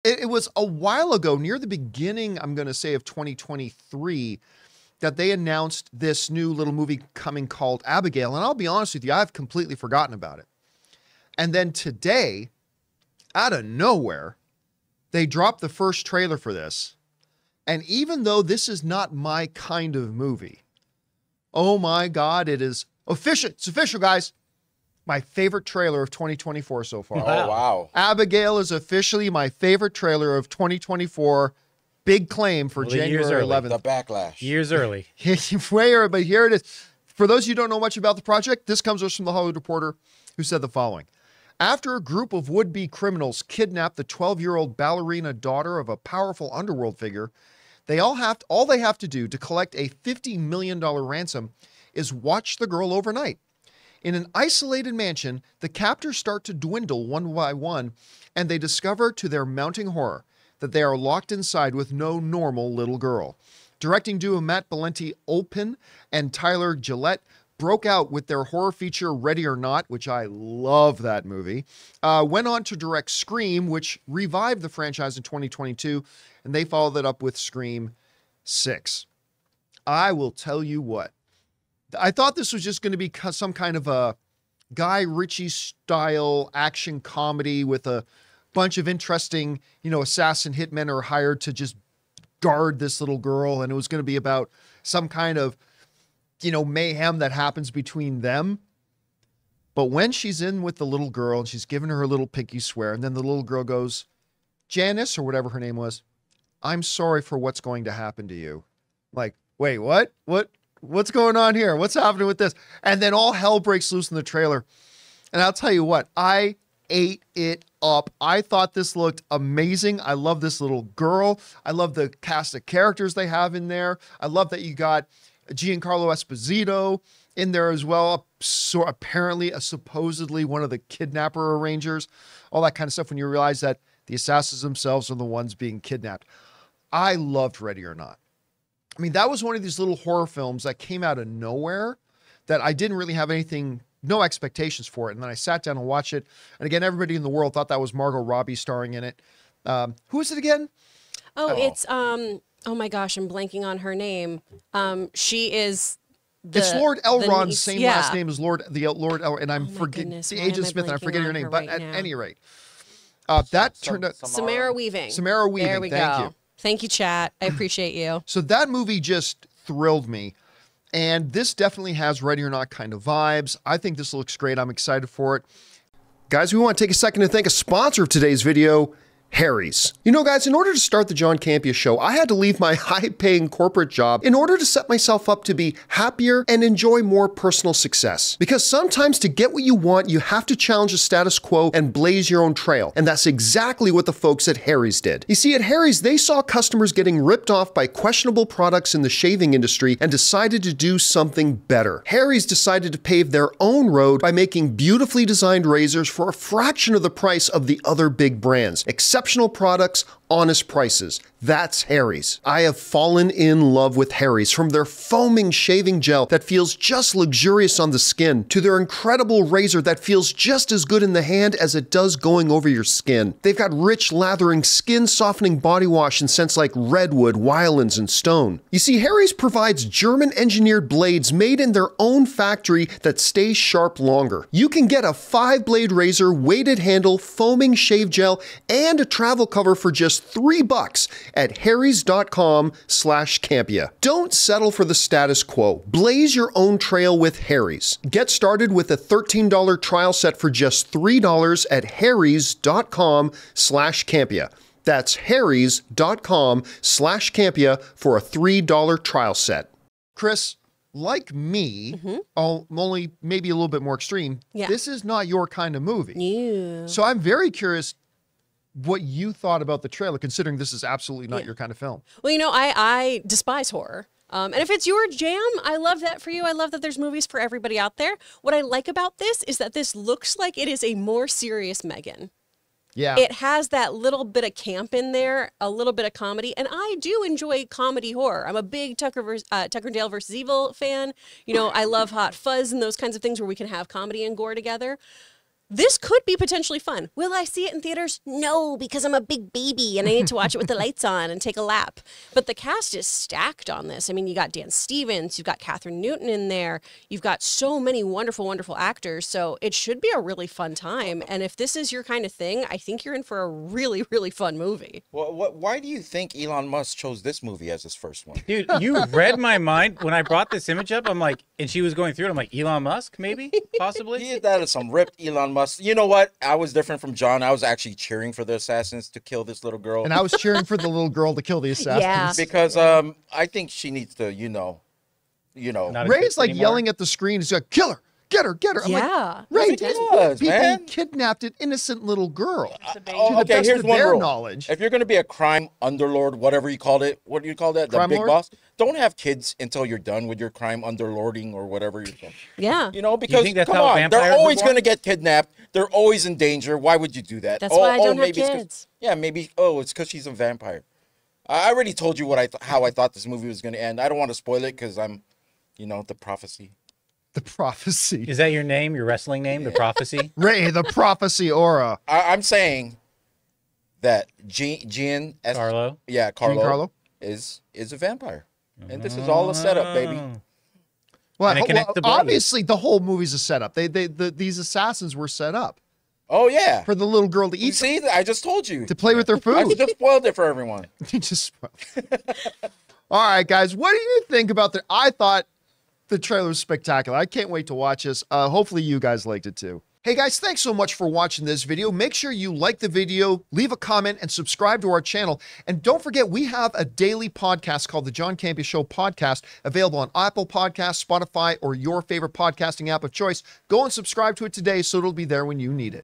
It was a while ago, near the beginning, I'm going to say, of 2023, that they announced this new little movie coming called Abigail. And I'll be honest with you, I've completely forgotten about it. And then today, out of nowhere, they dropped the first trailer for this. And even though this is not my kind of movie, oh my God, it is official. It's official, guys. My favorite trailer of 2024 so far. Oh, wow. Abigail is officially my favorite trailer of 2024. Big claim for January 11th. The backlash. Years early. Way early, but here it is. For those of you who don't know much about the project, this comes from The Hollywood Reporter, who said the following. After a group of would-be criminals kidnap the 12-year-old ballerina daughter of a powerful underworld figure, all they have to do to collect a $50 million ransom is watch the girl overnight. In an isolated mansion, the captors start to dwindle one by one, and they discover, to their mounting horror, that they are locked inside with no normal little girl. Directing duo Matt Valenti-Olpin and Tyler Gillette broke out with their horror feature Ready or Not, which I love that movie, went on to direct Scream, which revived the franchise in 2022, and they followed it up with Scream 6. I will tell you what, I thought this was just going to be some kind of a Guy Ritchie style action comedy with a bunch of interesting, assassin hitmen are hired to just guard this little girl. And it was going to be about some kind of, mayhem that happens between them. But when she's in with the little girl and she's giving her a little pinky swear, and then the little girl goes, Janice, or whatever her name was, I'm sorry for what's going to happen to you. Like, wait, what? What's going on here? What's happening with this? And then all hell breaks loose in the trailer. And I'll tell you what, I ate it up. I thought this looked amazing. I love this little girl. I love the cast of characters they have in there. I love that you got Giancarlo Esposito in there as well. So apparently, supposedly one of the kidnapper arrangers, all that kind of stuff when you realize that the assassins themselves are the ones being kidnapped. I loved Ready or Not. I mean, that was one of these little horror films that came out of nowhere that I didn't really have no expectations for it. And then I sat down and watched it. And again, everybody in the world thought that was Margot Robbie starring in it. Who is it again? It's, oh my gosh, I'm blanking on her name. She is it's Lord Elrond's same last name as Lord Elrond. And I'm forgetting the Agent Smith, and I'm forgetting her name. But at any rate, that turned out Samara Weaving. Samara Weaving. There we Thank go. you. Thank you, chat. I appreciate you. So that movie just thrilled me. And this definitely has Ready or Not kind of vibes. I think this looks great. I'm excited for it. Guys, we want to take a second to thank a sponsor of today's video, Harry's. Guys, in order to start the John Campea Show, I had to leave my high-paying corporate job in order to set myself up to be happier and enjoy more personal success. Because sometimes to get what you want, you have to challenge the status quo and blaze your own trail. And that's exactly what the folks at Harry's did. You see, at Harry's, they saw customers getting ripped off by questionable products in the shaving industry and decided to do something better. Harry's decided to pave their own road by making beautifully designed razors for a fraction of the price of the other big brands. Exceptional products, honest prices. That's Harry's. I have fallen in love with Harry's, from their foaming shaving gel that feels just luxurious on the skin, to their incredible razor that feels just as good in the hand as it does going over your skin. They've got rich, lathering, skin-softening body wash in scents like redwood, wiolins, and stone. You see, Harry's provides German-engineered blades made in their own factory that stay sharp longer. You can get a 5-blade razor, weighted handle, foaming shave gel, and a travel cover for just $3 at harrys.com/Campea. Don't settle for the status quo. Blaze your own trail with Harry's. Get started with a $13 trial set for just $3 at harrys.com/Campea. That's harrys.com/Campea for a $3 trial set. Chris, like me, only maybe a little bit more extreme, this is not your kind of movie. Yeah. So I'm very curious what you thought about the trailer, considering this is absolutely not your kind of film. Well, I despise horror. And if it's your jam, I love that for you. I love that there's movies for everybody out there. What I like about this is that this looks like it is a more serious Megan. Yeah. It has that little bit of camp in there, a little bit of comedy, and I do enjoy comedy horror. I'm a big Tucker and Dale versus Evil fan. I love Hot Fuzz and those kinds of things where we can have comedy and gore together. This could be potentially fun. Will I see it in theaters? No, because I'm a big baby and I need to watch it with the lights on and take a lap. But the cast is stacked on this. I mean, you got Dan Stevens, you've got Kathryn Newton in there, you've got so many wonderful, wonderful actors. So it should be a really fun time. And if this is your kind of thing, I think you're in for a really, really fun movie. Well, why do you think Elon Musk chose this movie as his first one? Dude, you read my mind when I brought this image up. I'm like, and she was going through it. I'm like, Elon Musk, maybe, possibly. That is some ripped Elon Musk. You know what? I was different from John. I was actually cheering for the assassins to kill this little girl. And I was cheering for the little girl to kill the assassins. Yeah. Because I think she needs to, Not Ray's like anymore. yelling at the screen. He's like, kill her, get her, get her. I'm Yeah. like, Ray, Yes, these it does, people man. kidnapped an innocent little girl. To the okay, best here's of one their rule. knowledge. If you're going to be a crime underlord, whatever you called it, what do you call that? The Crime big lord? boss. Don't have kids until you're done with your crime underlording or whatever you're doing. Yeah. Because think that's come how on, vampires they're were always born? going to get kidnapped. They're always in danger. Why would you do that? That's why I don't have maybe it's 'cause- kids. yeah, maybe. Oh, it's because she's a vampire. I already told you how I thought this movie was going to end. I don't want to spoil it because I'm, the prophecy. The prophecy. Is that your name, your wrestling name, the prophecy? Ray, the prophecy aura. I'm saying that Gian Carlo? Yeah, Carlo, Carlo? is a vampire, and this is all a setup, baby. Well, And it connects the bodies. obviously, the whole movie's a setup. These assassins were set up Oh yeah. for the little girl to You eat, see, I just told you. to play with their I food. just spoiled it for everyone. Just all right, guys. What do you think about the? I thought the trailer was spectacular. I can't wait to watch this. Hopefully, you guys liked it too. Hey guys, thanks so much for watching this video. Make sure you like the video, leave a comment, and subscribe to our channel. And don't forget, we have a daily podcast called the John Campea Show podcast, available on Apple Podcasts, Spotify, or your favorite podcasting app of choice. Go and subscribe to it today so it'll be there when you need it.